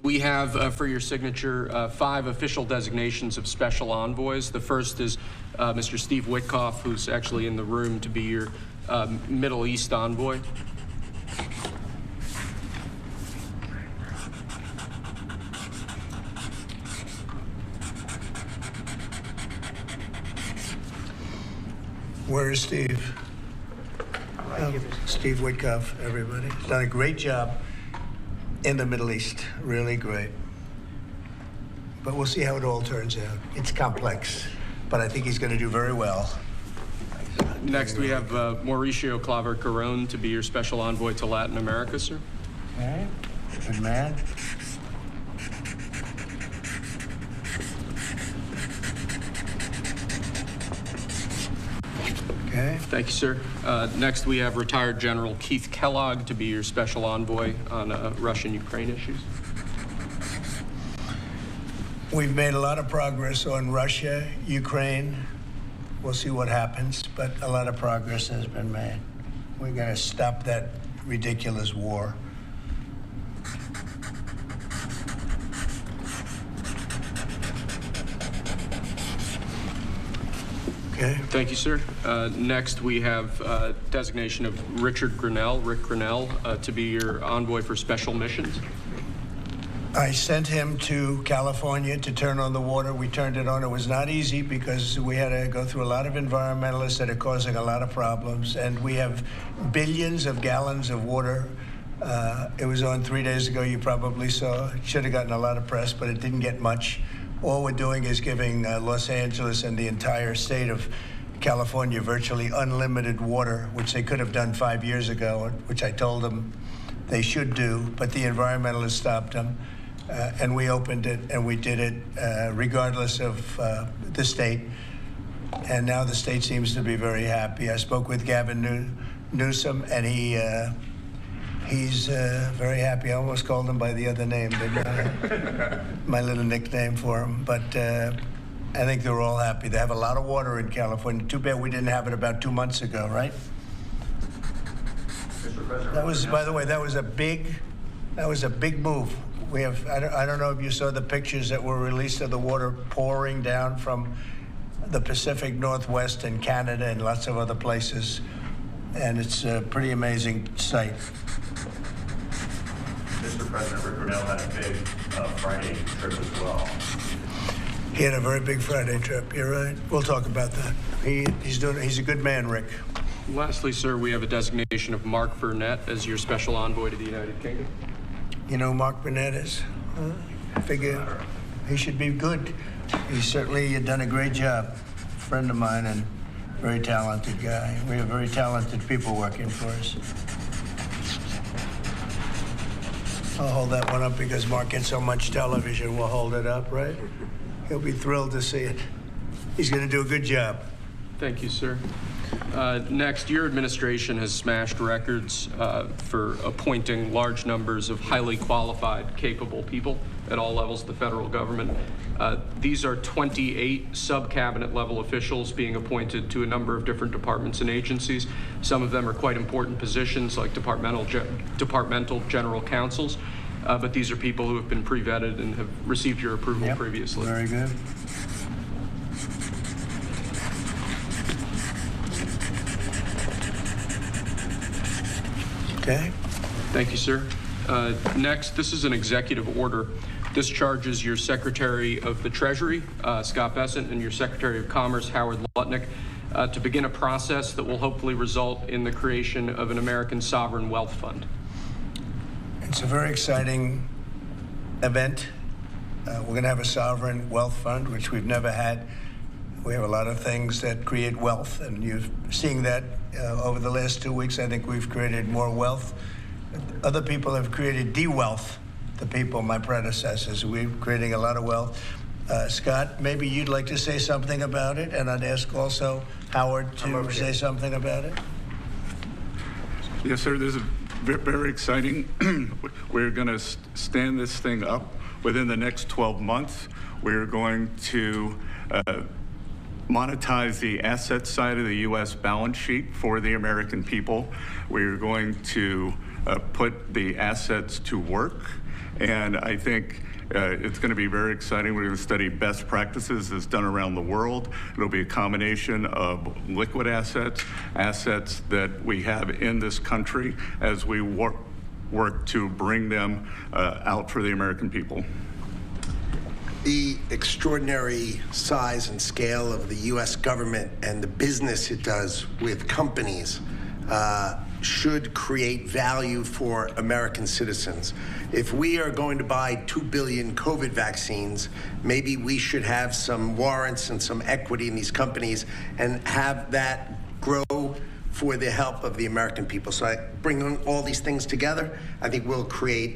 We have, for your signature, 5 official designations of special envoys. The first is Mr. Steve Witkoff, who's actually in the room, to be your Middle East envoy. Where is Steve? Steve Witkoff, everybody. He's done a great job in the Middle East, really great. But we'll see how it all turns out. It's complex, but I think he's going to do very well. Next, we have Mauricio Claver-Carrón to be your special envoy to Latin America, sir. Okay, good man. Okay. Thank you, sir. Next, we have retired General Keith Kellogg to be your special envoy on Russian-Ukraine issues. We've made a lot of progress on Russia, Ukraine. We'll see what happens, but a lot of progress has been made. We're going to stop that ridiculous war. Okay. Thank you, sir. Next, we have designation of Rick Grinnell, to be your envoy for special missions. I sent him to California to turn on the water. We turned it on. It was not easy because we had to go through a lot of environmentalists that are causing a lot of problems. And we have billions of gallons of water. It was on 3 days ago. You probably saw. It should have gotten a lot of press, but it didn't get much. All we're doing is giving Los Angeles and the entire state of California virtually unlimited water, which they could have done 5 years ago, which I told them they should do, but the environmentalists stopped them. And we opened it, and we did it regardless of the state. And now the state seems to be very happy. I spoke with Gavin Newsom, and he's very happy. I almost called him by the other name, my little nickname for him. But I think they're all happy. They have a lot of water in California. Too bad we didn't have it about 2 months ago, right? Mr. President, that was, by the way, that was a big move. We have, I don't know if you saw the pictures that were released of the water pouring down from the Pacific Northwest and Canada and lots of other places. And it's a pretty amazing sight. Mr. President, Rick Grinnell had a big Friday trip as well. He had a very big Friday trip. You're right. We'll talk about that. He's a good man, Rick. Lastly, sir, we have a designation of Mark Burnett as your special envoy to the United Kingdom. You know who Mark Burnett is? I figure he should be good. He's certainly done a great job. Friend of mine and very talented guy. We have very talented people working for us. I'll hold that one up because Mark gets so much television. We'll hold it up, right? He'll be thrilled to see it. He's going to do a good job. Thank you, sir. Next, your administration has smashed records for appointing large numbers of highly qualified, capable people at all levels of the federal government. These are 28 sub-cabinet level officials being appointed to a number of different departments and agencies. Some of them are quite important positions like departmental general counsels, but these are people who have been pre-vetted and have received your approval previously. Very good. Okay. Thank you, sir. Next, this is an executive order. This charges your Secretary of the Treasury, Scott Bessent, and your Secretary of Commerce, Howard Lutnick, to begin a process that will hopefully result in the creation of an American sovereign wealth fund. It's a very exciting event. We're going to have a sovereign wealth fund, which we've never had. We have a lot of things that create wealth, and you're seeing that over the last 2 weeks. I think we've created more wealth. Other people have created de-wealth, the people, my predecessors. We're creating a lot of wealth. Scott, maybe you'd like to say something about it, and I'd ask also Howard to say something about it. Yes, sir. This is very exciting. We're going to stand this thing up within the next 12 months. We're going to monetize the asset side of the U.S. balance sheet for the American people. We're going to put the assets to work, And I think it's going to be very exciting. We're going to study best practices as done around the world. It'll be a combination of liquid assets, assets that we have in this country as we work to bring them out for the American people. The extraordinary size and scale of the U.S. government and the business it does with companies should create value for American citizens. If we are going to buy 2 billion COVID vaccines, maybe we should have some warrants and some equity in these companies and have that grow for the help of the American people. So I bring all these things together. I think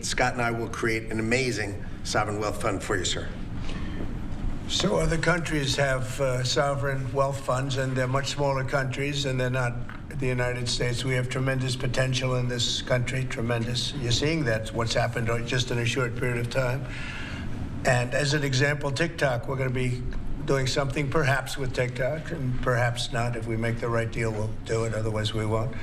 Scott and I will create an amazing sovereign wealth fund for you, sir. So other countries have sovereign wealth funds, and they're much smaller countries, and they're not the United States. We have tremendous potential in this country, tremendous. You're seeing that's what's happened just in a short period of time. And as an example, TikTok, we're going to be doing something perhaps with TikTok, and perhaps not. If we make the right deal, we'll do it, otherwise we won't.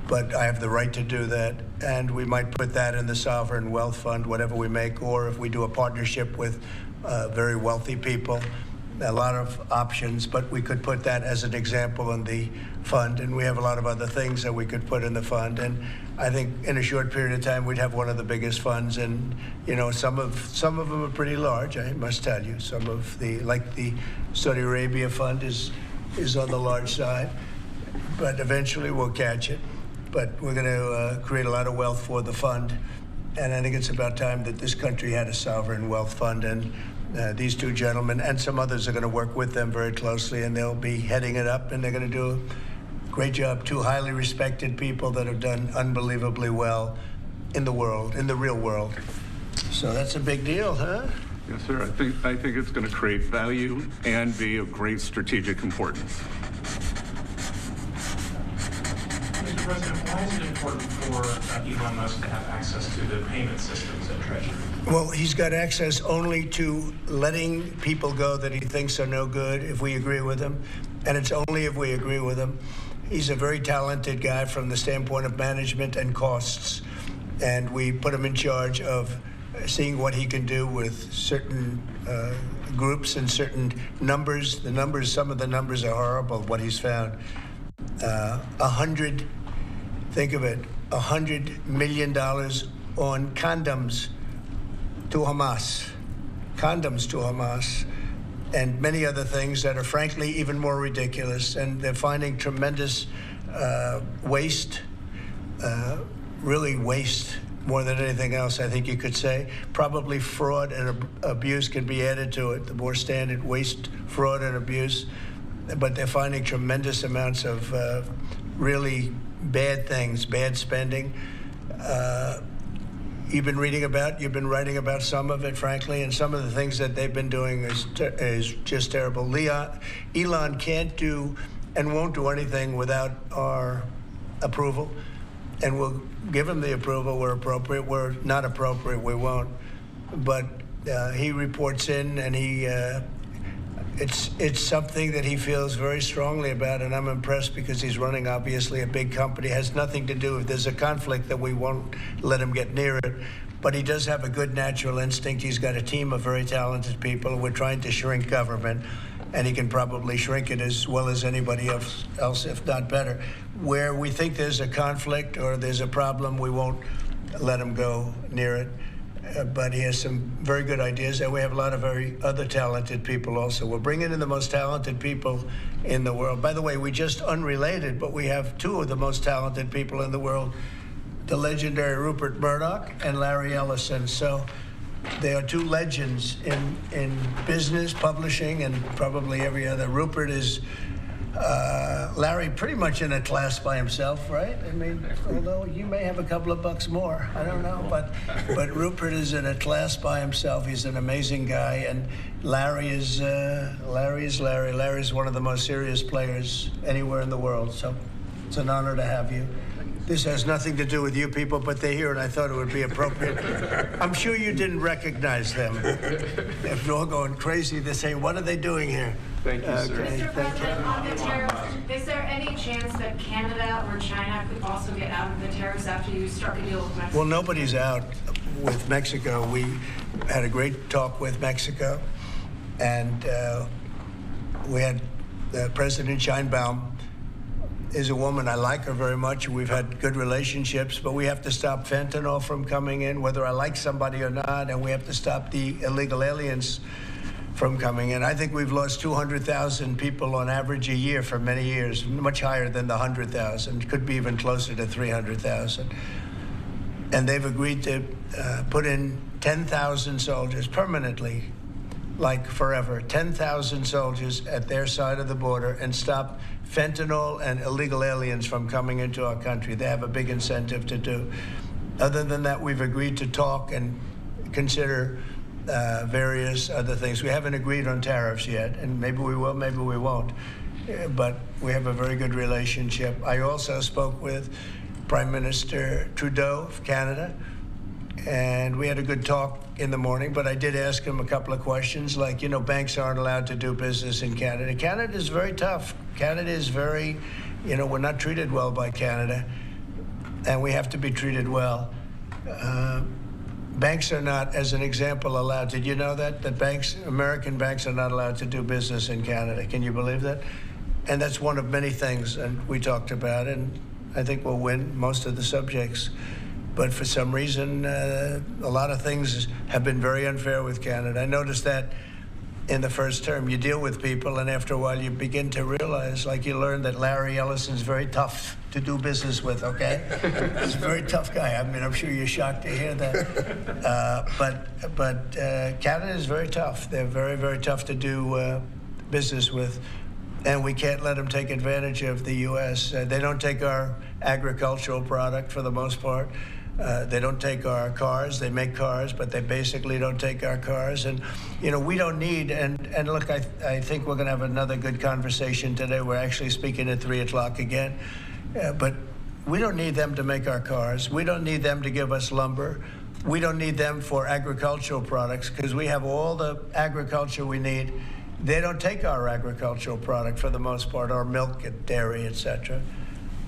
But I have the right to do that, and we might put that in the sovereign wealth fund, whatever we make, or if we do a partnership with very wealthy people, a lot of options, but we could put that as an example in the fund, and we have a lot of other things that we could put in the fund. And I think in a short period of time, we'd have one of the biggest funds, and you know, some of them are pretty large, I must tell you. Some of like the Saudi Arabia fund is on the large side, but eventually we'll catch it. But we're going to create a lot of wealth for the fund, and I think it's about time that this country had a sovereign wealth fund. And these two gentlemen and some others are going to work with them very closely, and they'll be heading it up, and they're going to do a great job. Two highly respected people that have done unbelievably well in the world, in the real world. So that's a big deal, huh? Yes, sir. I think it's going to create value and be of great strategic importance. Mr. President, why is it important for Elon Musk to have access to the payment systems at Treasury? Well, he's got access only to letting people go that he thinks are no good if we agree with him, and it's only if we agree with him. He's a very talented guy from the standpoint of management and costs, and we put him in charge of seeing what he can do with certain groups and certain numbers. Some of the numbers are horrible, what he's found. Think of it, $100 million on condoms to Hamas, and many other things that are frankly even more ridiculous. And they're finding tremendous waste, really waste more than anything else, I think you could say. Probably fraud and abuse can be added to it, the more standard waste, fraud, and abuse. But they're finding tremendous amounts of really bad things, bad spending. You've been writing about some of it, frankly, and some of the things that they've been doing is just terrible. Elon can't do and won't do anything without our approval, and we'll give him the approval where appropriate. Where not appropriate, we won't. But he reports in, and it's something that he feels very strongly about, and I'm impressed because he's running, obviously, a big company. It has nothing to do, if there's a conflict, that we won't let him get near it. But he does have a good natural instinct. He's got a team of very talented people. We're trying to shrink government, and he can probably shrink it as well as anybody else, if not better. Where we think there's a conflict or there's a problem, we won't let him go near it. But he has some very good ideas, and we have a lot of very other talented people also. We're bringing in the most talented people in the world. By the way, we just unrelated, but we have two of the most talented people in the world, the legendary Rupert Murdoch and Larry Ellison. So they are two legends in business, publishing, and probably every other. Rupert is Larry pretty much in a class by himself, right? I mean, although you may have a couple of bucks more, I don't know, but Rupert is in a class by himself. He's an amazing guy, and Larry is Larry. Larry's one of the most serious players anywhere in the world, so it's an honor to have you. This has nothing to do with you people, but they're here, and I thought it would be appropriate. I'm sure you didn't recognize them. They're all going crazy. They're saying, what are they doing here? Thank you, sir. Mr. President, on the tariffs, is there any chance that Canada or China could also get out of the tariffs after you struck a deal with Mexico? Well, nobody's out. with Mexico. We had a great talk with Mexico, and we had President Sheinbaum is a woman. I like her very much. We've had good relationships, but we have to stop fentanyl from coming in, whether I like somebody or not, and we have to stop the illegal aliens from coming in. I think we've lost 200,000 people on average a year for many years, much higher than the 100,000, could be even closer to 300,000. And they've agreed to put in 10,000 soldiers permanently, like forever, 10,000 soldiers at their side of the border and stop fentanyl and illegal aliens from coming into our country. They have a big incentive to do. Other than that, we've agreed to talk and consider various other things. We haven't agreed on tariffs yet, and maybe we will, maybe we won't. But we have a very good relationship. I also spoke with Prime Minister Trudeau of Canada, and we had a good talk in the morning, but I did ask him a couple of questions, like, banks aren't allowed to do business in Canada. Canada is very tough. Canada is very, we're not treated well by Canada, and we have to be treated well. Banks are not, as an example, allowed. Did you know that American banks are not allowed to do business in Canada? Can you believe that? And that's one of many things, and we talked about it, and I think we'll win most of the subjects. But for some reason, a lot of things have been very unfair with Canada. I noticed that in the first term. You deal with people, and after a while, you begin to realize, like you learn that Larry Ellison's very tough to do business with, okay? He's a very tough guy. I mean, I'm sure you're shocked to hear that. But Canada is very tough. They're very, very tough to do business with. And we can't let them take advantage of the U.S. They don't take our agricultural product for the most part. They don't take our cars. They make cars, but they basically don't take our cars. And, we don't need, and look, I think we're going to have another good conversation today. We're actually speaking at 3 o'clock again. But we don't need them to make our cars. We don't need them to give us lumber. We don't need them for agricultural products because we have all the agriculture we need. They don't take our agricultural product for the most part, our milk and dairy, etc.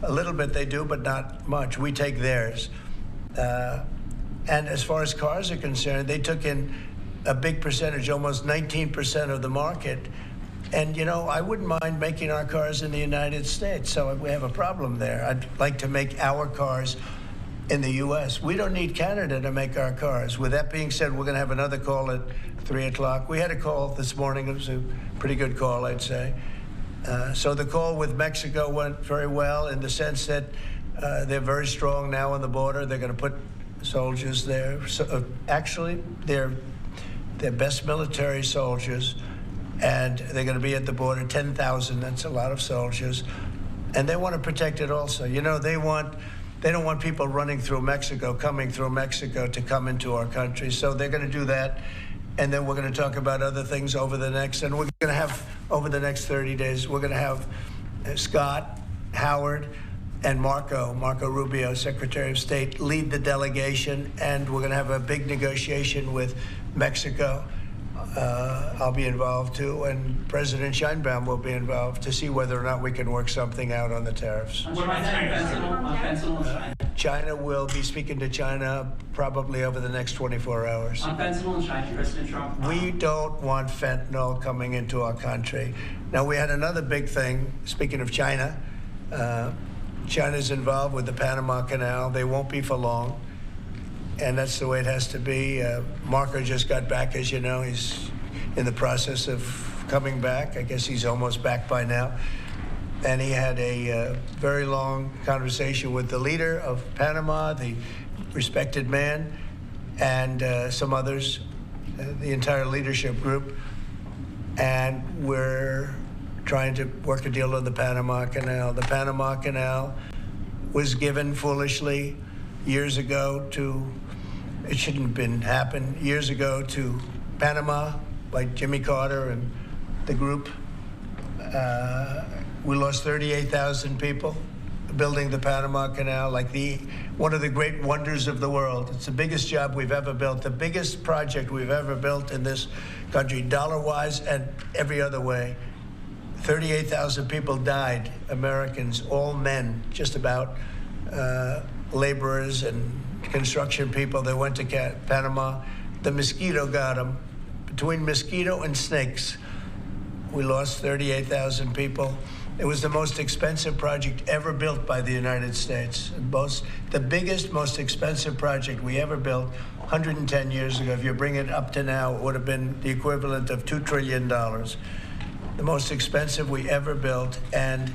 A little bit they do, but not much. We take theirs. And as far as cars are concerned, they took in a big percentage, almost 19% of the market. And, I wouldn't mind making our cars in the United States, so we have a problem there. I'd like to make our cars in the U.S. We don't need Canada to make our cars. With that being said, we're going to have another call at 3 o'clock. We had a call this morning. It was a pretty good call, I'd say. So the call with Mexico went very well in the sense that they're very strong now on the border. They're going to put soldiers there. So, actually, they're best military soldiers, and they're going to be at the border, 10,000. That's a lot of soldiers. And they want to protect it also. They don't want people running through Mexico, coming through Mexico to come into our country. So they're going to do that. And then we're going to talk about other things over the next 30 days, we're going to have Scott, Howard, and Marco Rubio, Secretary of State, lead the delegation. And we're going to have a big negotiation with Mexico. I'll be involved too, and President Sheinbaum will be involved to see whether or not we can work something out on the tariffs. What about fentanyl? China will be speaking to China probably over the next 24 hours. On fentanyl in China, President Trump. We don't want fentanyl coming into our country. Now, we had another big thing, speaking of China. China's involved with the Panama Canal. They won't be for long. And that's the way it has to be. Marco just got back, as you know. He's in the process of coming back. I guess he's almost back by now. And he had a very long conversation with the leader of Panama, the respected man, and some others, the entire leadership group. And we're trying to work a deal on the Panama Canal. The Panama Canal was given foolishly years ago it shouldn't have been happened, years ago to Panama by Jimmy Carter and the group. We lost 38,000 people building the Panama Canal, like one of the great wonders of the world. It's the biggest job we've ever built, the biggest project we've ever built in this country, dollar-wise and every other way. 38,000 people died, Americans, all men, just about, laborers and construction people. They went to Panama. The mosquito got them. Between mosquito and snakes, we lost 38,000 people. It was the most expensive project ever built by the United States. The biggest, most expensive project we ever built 110 years ago. If you bring it up to now, it would have been the equivalent of $2 trillion. The most expensive we ever built, and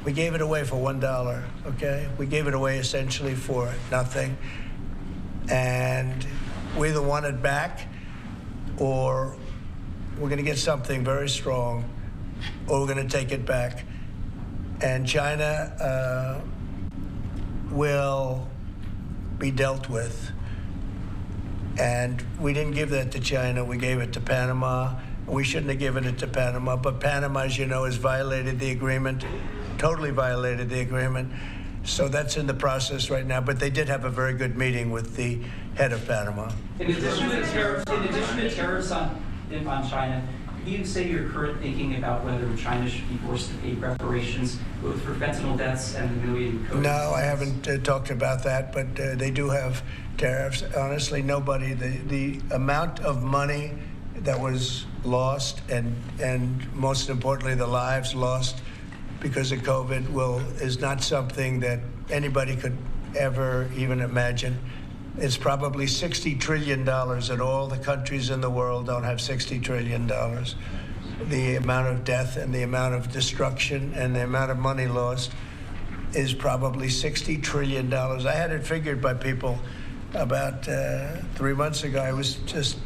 we gave it away for $1, okay? We gave it away essentially for nothing. And we either want it back or we're going to get something very strong, or we're going to take it back. And China will be dealt with. And we didn't give that to China. We gave it to Panama. We shouldn't have given it to Panama. But Panama, as you know, has violated the agreement, totally violated the agreement. So that's in the process right now. But they did have a very good meeting with the head of Panama. In addition to tariffs on China, can you say your current thinking about whether China should be forced to pay reparations both for fentanyl deaths and the million COVID? No, I haven't talked about that, but they do have tariffs. Honestly, nobody, the amount of money that was lost and most importantly, the lives lost because of COVID is not something that anybody could ever even imagine. It's probably $60 trillion, and all the countries in the world don't have $60 trillion. The amount of death and the amount of destruction and the amount of money lost is probably $60 trillion. I had it figured by people about 3 months ago. I was just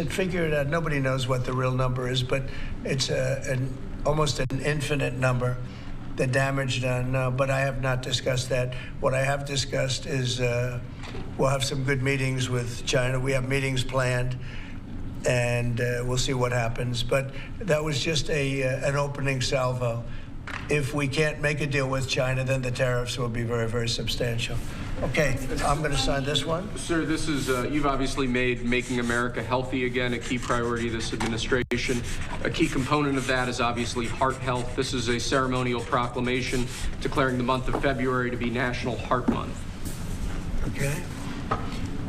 figured out. Nobody knows what the real number is, but it's almost an infinite number. The damage done, but I have not discussed that. What I have discussed is we'll have some good meetings with China. We have meetings planned, and we'll see what happens. But that was just an opening salvo. If we can't make a deal with China, then the tariffs will be very, very substantial. Okay, I'm going to sign this one. Sir, this is, you've obviously made making America healthy again a key priority of this administration. A key component of that is obviously heart health. This is a ceremonial proclamation declaring the month of February to be National Heart Month. Okay.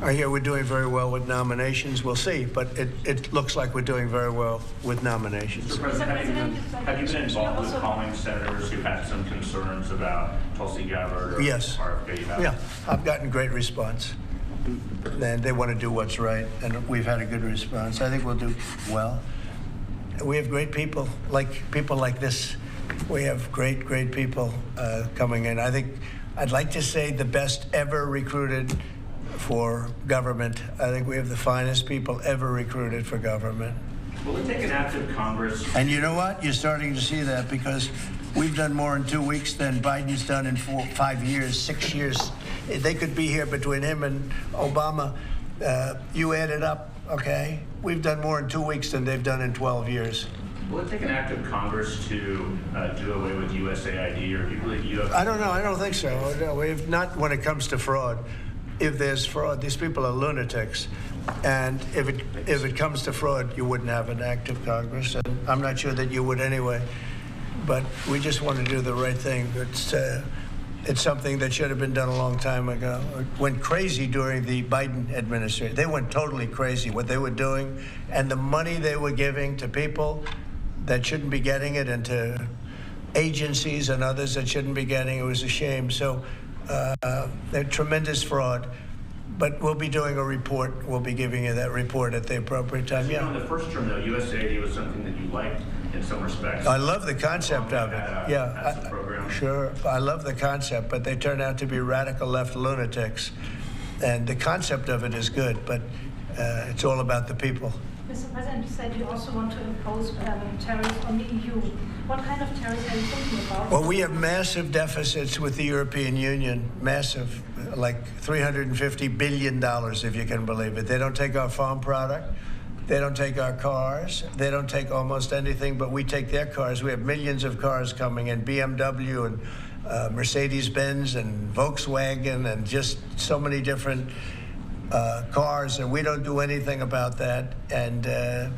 I hear we're doing very well with nominations. We'll see, but it looks like we're doing very well with nominations. Mr. President, have you been involved with calling senators who've had some concerns about Tulsi Gabbard or Yes. RFK? Yeah, I've gotten great response. And they want to do what's right, and we've had a good response. I think we'll do well. We have great people like this. We have great, great people coming in. I think I'd like to say the best ever recruited for government. I think we have the finest people ever recruited for government. Will it take an active Congress? And you know what? You're starting to see that because we've done more in 2 weeks than Biden's done in 5 years, 6 years. They could be here between him and Obama. You add it up, okay? We've done more in 2 weeks than they've done in 12 years. Will it take an active Congress to do away with USAID, or do you believe you have? I don't know. I don't think so. No, we've not when it comes to fraud. If there's fraud, these people are lunatics. And if it comes to fraud, you wouldn't have an active Congress. And I'm not sure that you would anyway. But we just want to do the right thing. It's something that should have been done a long time ago. It went crazy during the Biden administration. They went totally crazy, what they were doing. And the money they were giving to people that shouldn't be getting it, and to agencies and others that shouldn't be getting it, was a shame. So they're tremendous fraud. But we'll be doing a report. We'll be giving you that report at the appropriate time. Yeah. In the first term, though, USAID was something that you liked in some respects. I love the concept of it. That's the program. Sure. I love the concept, but they turn out to be radical left lunatics. And the concept of it is good, but it's all about the people. Mr. President, you said you also want to impose tariffs on the EU. What kind of tariffs are you thinking about? Well, we have massive deficits with the European Union, massive, like $350 billion, if you can believe it. They don't take our farm product. They don't take our cars. They don't take almost anything, but we take their cars. We have millions of cars coming in, BMW and Mercedes-Benz and Volkswagen and just so many different cars, and we don't do anything about that. And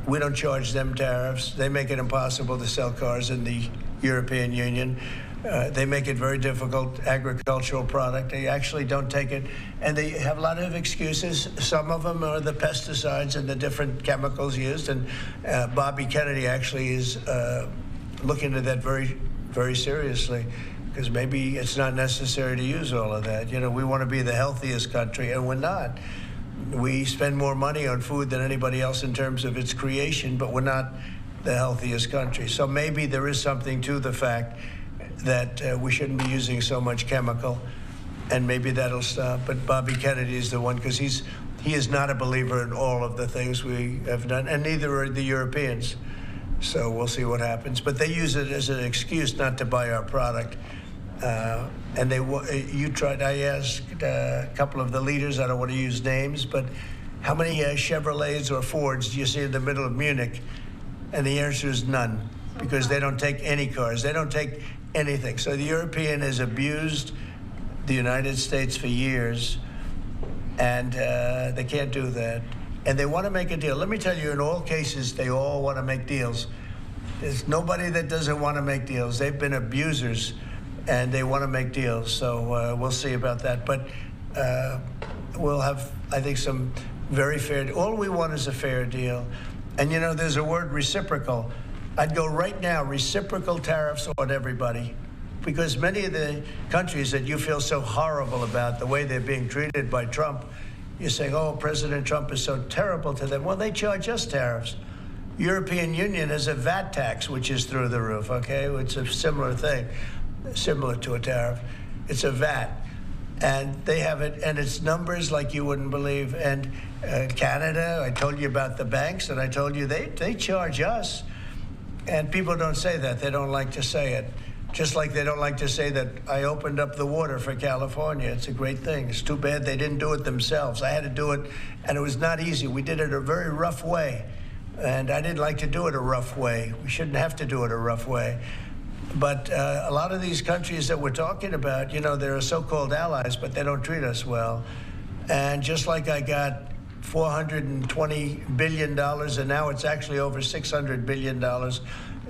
we don't charge them tariffs. They make it impossible to sell cars in the European Union. They make it very difficult, agricultural product. They actually don't take it, and they have a lot of excuses. Some of them are the pesticides and the different chemicals used, and Bobby Kennedy actually is looking at that very, very seriously, because maybe it's not necessary to use all of that. You know, we want to be the healthiest country, and we're not. We spend more money on food than anybody else in terms of its creation, but we're not the healthiest country. So maybe there is something to the fact that we shouldn't be using so much chemical, and maybe that'll stop. But Bobby Kennedy is the one, because he is not a believer in all of the things we have done, and neither are the Europeans. So we'll see what happens. But they use it as an excuse not to buy our product. And I asked a couple of the leaders, I don't want to use names, but how many Chevrolets or Fords do you see in the middle of Munich? And the answer is none, because they don't take any cars. They don't take anything. So the European has abused the United States for years, and they can't do that. And they want to make a deal. Let me tell you, in all cases, they all want to make deals. There's nobody that doesn't want to make deals. They've been abusers, and they want to make deals. So we'll see about that. But we'll have, I think, some very fair. All we want is a fair deal. And, you know, there's a word, reciprocal. I'd go right now, reciprocal tariffs on everybody, because many of the countries that you feel so horrible about, the way they're being treated by Trump, you're saying, oh, President Trump is so terrible to them. Well, they charge us tariffs. European Union has a VAT tax, which is through the roof, okay? It's a similar thing, similar to a tariff. It's a VAT. And they have it, and it's numbers like you wouldn't believe. And Canada, I told you about the banks, and I told you they charge us. And people don't say that. They don't like to say it. Just like they don't like to say that I opened up the water for California. It's a great thing. It's too bad they didn't do it themselves. I had to do it, and it was not easy. We did it a very rough way, and I didn't like to do it a rough way. We shouldn't have to do it a rough way. But a lot of these countries that we're talking about, you know, they're so-called allies, but they don't treat us well. And just like I got $420 billion, and now it's actually over $600 billion.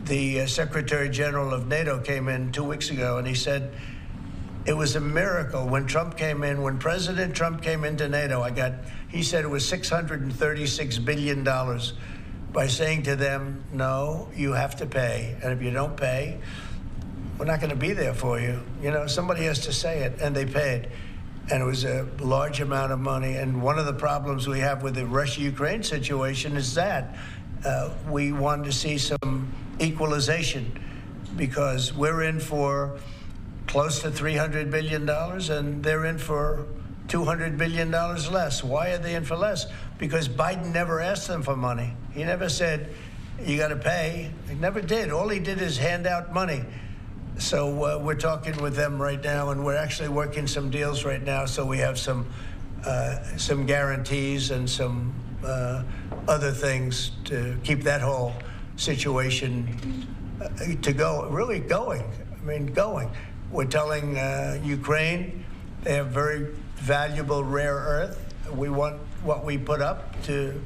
The Secretary General of NATO came in 2 weeks ago, and he said it was a miracle when Trump came in, when President Trump came into NATO. He said it was $636 billion by saying to them, no, you have to pay. And if you don't pay, we're not going to be there for you. You know, somebody has to say it, and they paid. And it was a large amount of money. And one of the problems we have with the Russia-Ukraine situation is that we wanted to see some equalization, because we're in for close to $300 billion, and they're in for $200 billion less. Why are they in for less? Because Biden never asked them for money. He never said, you got to pay. He never did. All he did is hand out money. So we're talking with them right now, and we're actually working some deals right now. So we have some guarantees and some other things to keep that whole situation to go, really going. I mean, going. We're telling Ukraine they have very valuable rare earth. We want what we put up to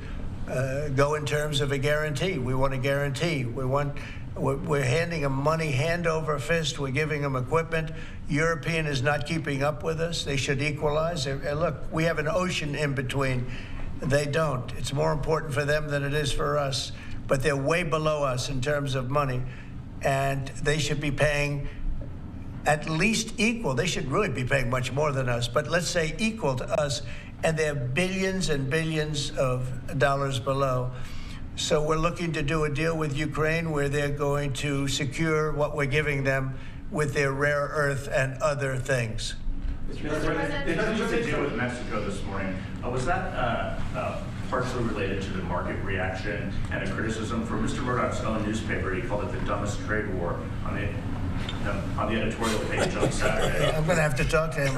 go in terms of a guarantee. We want a guarantee. We're handing them money hand over fist. We're giving them equipment. European is not keeping up with us. They should equalize. Look, we have an ocean in between. They don't. It's more important for them than it is for us. But they're way below us in terms of money. And they should be paying at least equal. They should really be paying much more than us. But let's say equal to us. And they're billions and billions of dollars below. So we're looking to do a deal with Ukraine where they're going to secure what we're giving them with their rare earth and other things. Mr. President, the deal with Mexico this morning, was that partially related to the market reaction and a criticism from Mr. Murdoch's own newspaper? He called it the dumbest trade war on the editorial page on Saturday. I'm going to have to talk to him.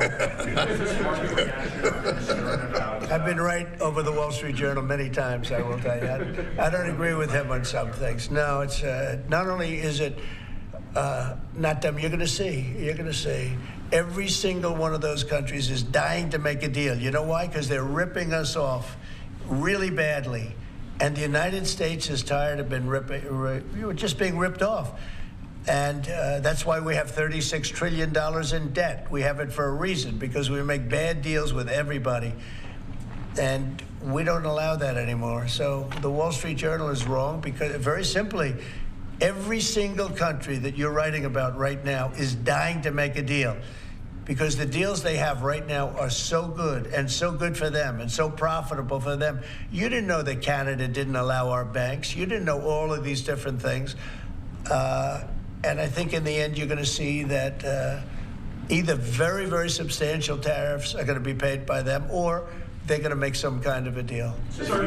I've been right over the Wall Street Journal many times, I will tell you. I don't agree with him on some things. No, it's not only is it not dumb, you're going to see. Every single one of those countries is dying to make a deal. You know why? Because they're ripping us off really badly. And the United States is tired of being ripped off. And that's why we have $36 trillion in debt. We have it for a reason, because we make bad deals with everybody. And we don't allow that anymore. So the Wall Street Journal is wrong, because very simply, every single country that you're writing about right now is dying to make a deal, because the deals they have right now are so good, and so good for them, and so profitable for them. You didn't know that Canada didn't allow our banks. You didn't know all of these different things. And I think in the end, you're going to see that either very, very substantial tariffs are going to be paid by them, or they're going to make some kind of a deal. So did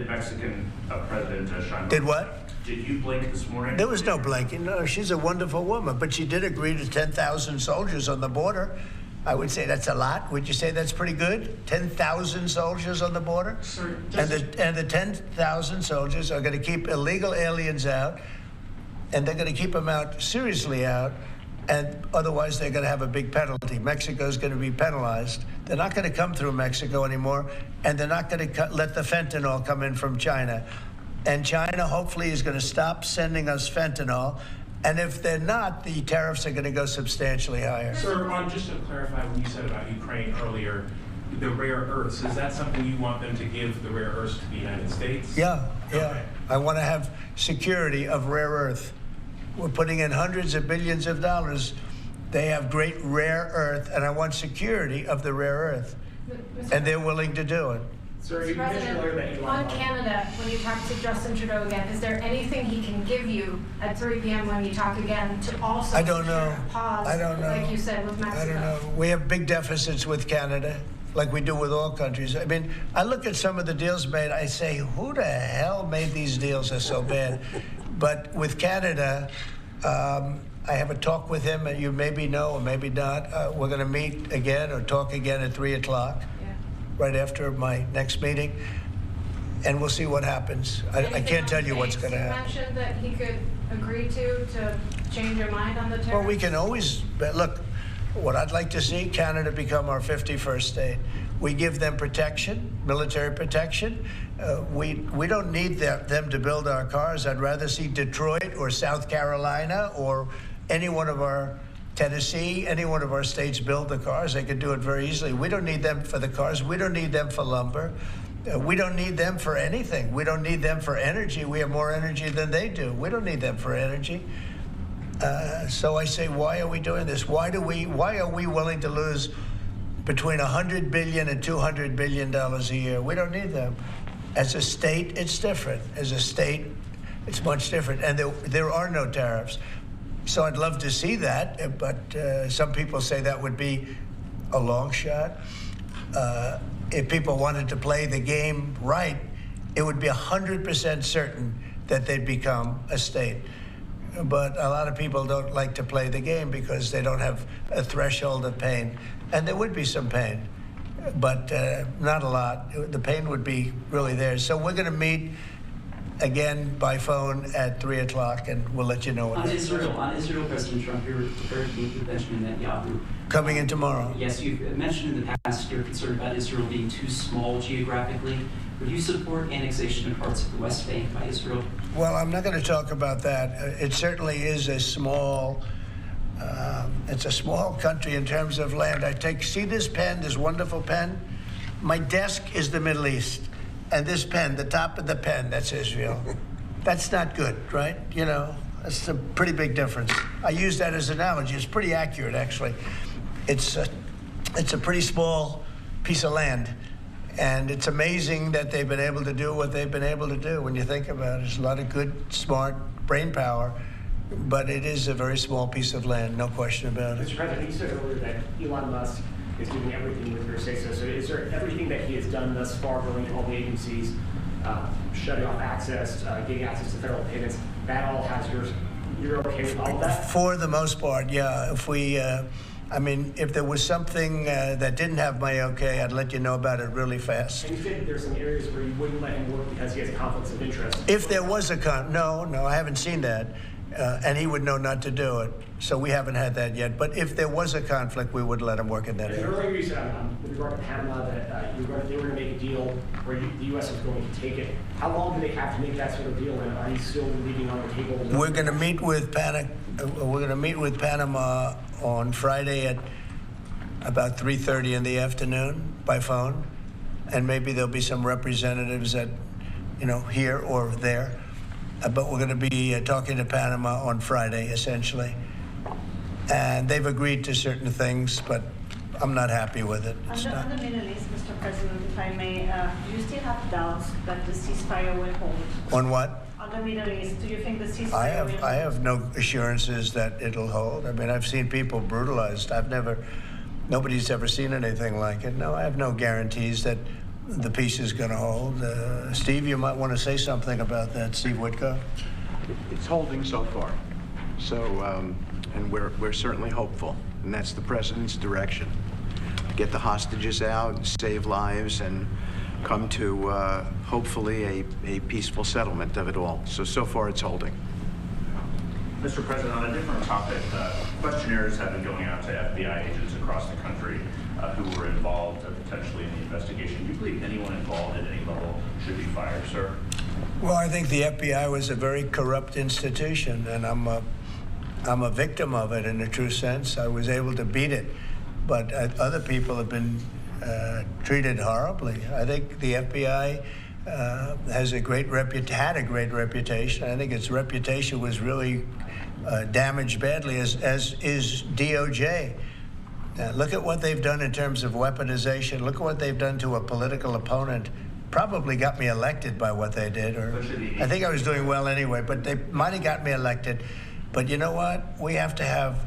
Mexican President Sheinbaum? Did what? Did you blink this morning? There was no blinking. No, she's a wonderful woman, but she did agree to 10,000 soldiers on the border. I would say that's a lot. Would you say that's pretty good? 10,000 soldiers on the border? Sir, and the 10,000 soldiers are going to keep illegal aliens out, and they're going to keep them out seriously out, and otherwise they're going to have a big penalty. Mexico's going to be penalized. They're not going to come through Mexico anymore, and they're not going to let the fentanyl come in from China. And China hopefully is going to stop sending us fentanyl. And if they're not, the tariffs are going to go substantially higher. Sir, Ron, just to clarify what you said about Ukraine earlier, the rare earths, is that something you want them to give the rare earths to the United States? Yeah. Okay. I want to have security of rare earth. We're putting in hundreds of billions of dollars. They have great rare earth, and I want security of the rare earth. And they're willing to do it. Sir, you mentioned earlier that Elon On Musk. Canada, when you talk to Justin Trudeau again, is there anything he can give you at 3 p.m. when you talk again to also I don't know. pause, I don't know. like you said, with Mexico? I don't know. We have big deficits with Canada, like we do with all countries. I mean, I look at some of the deals made, I say, who the hell made these deals? They're so bad. But with Canada, I have a talk with him, and you maybe know or maybe not. We're going to meet again or talk again at 3 o'clock. Right after my next meeting, and we'll see what happens. I can't tell you what's going to happen. You mentioned that he could agree to change your mind on the tariffs. Well, we can always, look, what I'd like to see, Canada become our 51st state. We give them protection, military protection. We don't need them to build our cars. I'd rather see Detroit or South Carolina or any one of our Tennessee, any one of our states build the cars. They could do it very easily. We don't need them for the cars. We don't need them for lumber. We don't need them for anything. We don't need them for energy. We have more energy than they do. We don't need them for energy. So I say, why are we doing this? Why are we willing to lose between $100 billion and $200 billion a year? We don't need them. As a state, it's different. As a state, it's much different. And there are no tariffs. So I'd love to see that, but some people say that would be a long shot. If people wanted to play the game right, it would be 100% certain that they'd become a state. But a lot of people don't like to play the game because they don't have a threshold of pain. And there would be some pain, but not a lot. The pain would be really there. So we're going to meet again by phone at 3 o'clock, and we'll let you know what happens. On Israel, President Trump, you're prepared to meet with Benjamin Netanyahu. Coming in tomorrow. Yes, you've mentioned in the past you're concerned about Israel being too small geographically. Would you support annexation of parts of the West Bank by Israel? Well, I'm not going to talk about that. It certainly is a small, it's a small country in terms of land. See this pen, this wonderful pen? My desk is the Middle East. And this pen, the top of the pen, that's Israel. That's not good, right? You know, that's a pretty big difference. I use that as an analogy. It's pretty accurate, actually. It's a pretty small piece of land. And it's amazing that they've been able to do what they've been able to do when you think about it. There's a lot of good, smart brain power, but it is a very small piece of land, no question about it. Mr. President, you said earlier that Elon Musk is doing everything with your say-so. So is there everything that he has done thus far, going to all the agencies, shutting off access, getting access to federal payments, that all has yours? You're okay with all of that? For the most part, yeah. If we, if there was something that didn't have my okay, I'd let you know about it really fast. And you said there's some areas where you wouldn't let him work because he has conflicts of interest. If there was no, I haven't seen that. and he would know not to do it. So we haven't had that yet. But if there was a conflict, we would let him work in that area. Earlier you said with regard to Panama that they were going to make a deal where the U.S. was going to take it. How long do they have to make that sort of deal, and are you still leaving on the table? We're going to meet with Panama on Friday at about 3:30 in the afternoon by phone, and maybe there'll be some representatives that, here or there. But we're going to be talking to Panama on Friday, essentially. And they've agreed to certain things, but I'm not happy with it. On the Middle East, Mr. President, if I may, do you still have doubts that the ceasefire will hold? On what? On the Middle East, do you think the ceasefire will hold? I have no assurances that it'll hold. I mean, I've seen people brutalized. Nobody's ever seen anything like it. No, I have no guarantees that the peace is going to hold. Steve, you might want to say something about that. Steve Woodcock? It's holding so far. So, and we're certainly hopeful, and that's the president's direction. Get the hostages out, save lives, and come to hopefully a peaceful settlement of it all. So far it's holding. Mr. President, on a different topic, questionnaires have been going out to FBI agents across the country who were involved potentially in the investigation. Do you believe anyone involved at any level should be fired, sir? Well, I think the FBI was a very corrupt institution, and I'm a victim of it in a true sense. I was able to beat it, but other people have been treated horribly. I think the FBI had a great reputation. I think its reputation was really damaged badly, as is DOJ. Look at what they've done in terms of weaponization. Look at what they've done to a political opponent. Probably got me elected by what they did, or I think I was doing well anyway, but they might have got me elected. But you know what? We have to have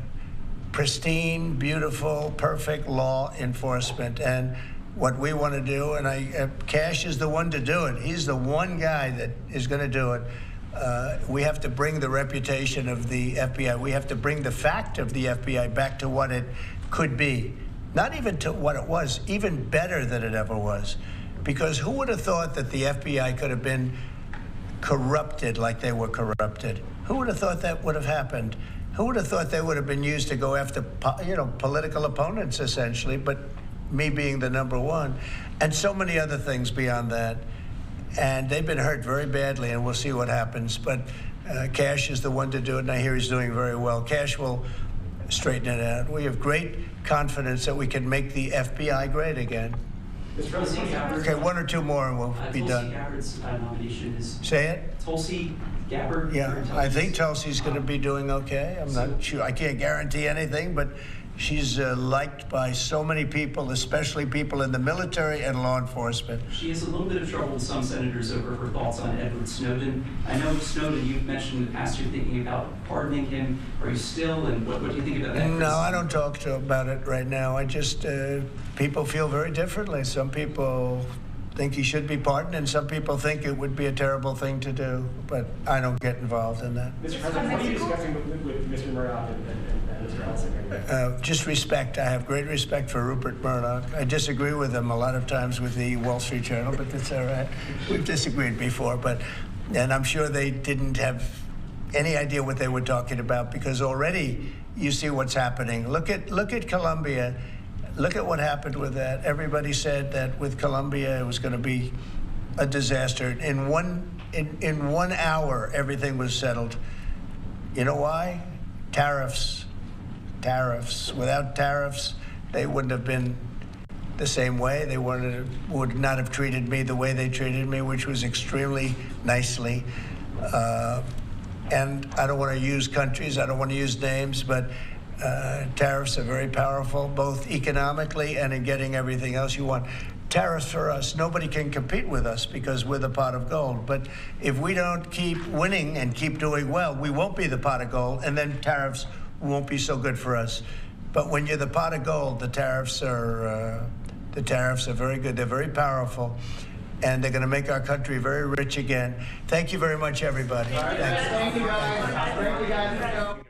pristine, beautiful, perfect law enforcement. And what we want to do, and Cash is the one to do it. He's the one guy that is going to do it. We have to bring the reputation of the FBI. We have to bring the fact of the FBI back to what it could be. Not even to what it was, even better than it ever was. Because who would have thought that the FBI could have been corrupted like they were corrupted? Who would have thought that would have happened? Who would have thought they would have been used to go after, political opponents, essentially, but me being the number one, and so many other things beyond that. And they've been hurt very badly, and we'll see what happens. But Cash is the one to do it, and I hear he's doing very well. Cash will straighten it out. We have great confidence that we can make the FBI great again. Okay, one or two more and we'll be done. Tulsi Gabbard's nomination is... Say it? Tulsi Gabbard. Yeah, I think Tulsi's going to be doing okay. I'm not sure. I can't guarantee anything, but she's liked by so many people, especially people in the military and law enforcement. She has a little bit of trouble with some senators over her thoughts on Edward Snowden. I know Snowden, you've mentioned in the past you're thinking about pardoning him. Are you still, and what do you think about that? No, I don't talk about it right now. I just, people feel very differently. Some people think he should be pardoned, and some people think it would be a terrible thing to do, but I don't get involved in that. Mr. President, what are you discussing with Mr. Murdoch and Mr. Ellison? Just respect. I have great respect for Rupert Murdoch. I disagree with him a lot of times with the Wall Street Journal, but that's all right. We've disagreed before, and I'm sure they didn't have any idea what they were talking about, because already you see what's happening. Look at Colombia. Look at what happened with that. Everybody said that with Colombia it was going to be a disaster. In 1 hour, everything was settled. You know why? Tariffs. Without tariffs, they wouldn't have been the same way. They would not have treated me the way they treated me, which was extremely nicely. And I don't want to use countries. I don't want to use names, but tariffs are very powerful, both economically and in getting everything else you want. Tariffs for us, nobody can compete with us because we're the pot of gold. But if we don't keep winning and keep doing well, we won't be the pot of gold, and then tariffs won't be so good for us. But when you're the pot of gold, the tariffs are very good. They're very powerful, and they're going to make our country very rich again. Thank you very much, everybody. Thank you, guys. Thank you, guys.